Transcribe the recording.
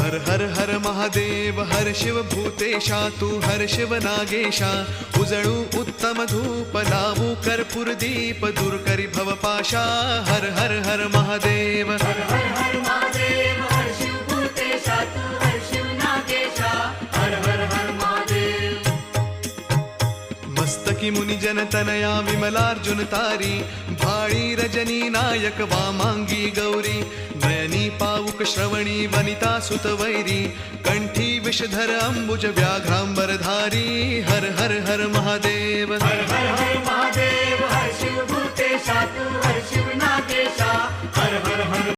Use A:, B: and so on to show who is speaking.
A: हर हर हर महादेव हर शिव भूतेशा तू हर शिव नागेशा उजळू उत्तम धूप लावू कर्पूर दीप दूर करी भवपाशा हर हर हर महादेव
B: हर हर हर महादेव हर शिव भूतेशा तू हर शिव नागेशा हर हर हर महादेव
A: मस्तकी मुनिजन तनया विमलार्जुन तारी भाळी रजनी नायक वामांगी गौरी नयनी पावुक श्रवणी वनिता सुत वैरी कंठी विषधर अंबुज व्याघ्रांबरधारी हर हर हर महादेव
B: हर हर हर महादेव हर शिव भूतेशा तू हर शिव नागेशा हर हर हर